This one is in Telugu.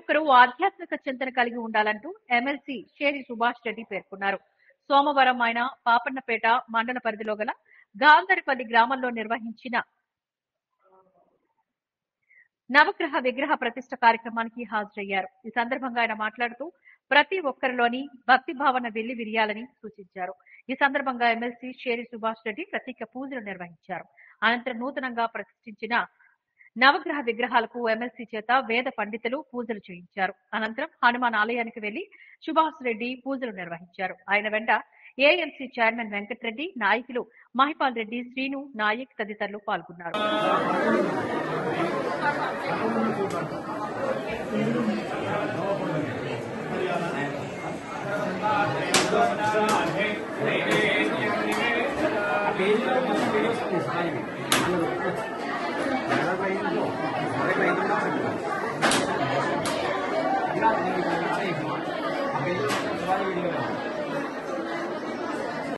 ఒక్కరూ ఆధ్యాత్మిక చింతన కలిగి ఉండాలంటూ ఎమ్మెల్సీ షేరి సుభాష్ రెడ్డి పేర్కొన్నారు. సోమవారం ఆయన పాపన్నపేట మండల పరిధిలో గల గాంధరిపల్లి గ్రామంలో నిర్వహించిన నవగ్రహ విగ్రహ ప్రతిష్ఠ కార్యక్రమానికి హాజరయ్యారు. ఈ సందర్భంగా ఆయన మాట్లాడుతూ ప్రతి ఒక్కరిలోని భక్తి భావన వెళ్లి విరియాలని సూచించారు. ఈ సందర్భంగా ఎమ్మెల్సీ షేరి సుభాష్ రెడ్డి ప్రత్యేక పూజలు నిర్వహించారు. అనంతరం నూతనంగా ప్రతిష్ఠించిన నవగ్రహ విగ్రహాలకు ఎమ్మెల్సీ చేత వేద పండితులు పూజలు చేయించారు. అనంతరం హనుమాన్ ఆలయానికి వెళ్లి సుభాష్ రెడ్డి పూజలు నిర్వహించారు. ఆయన వెంట ఏఎంసీ చైర్మన్ వెంకటరెడ్డి, నాయకులు మహిపాల్ రెడ్డి, శ్రీను నాయక్ తదితరులు పాల్గొన్నారు.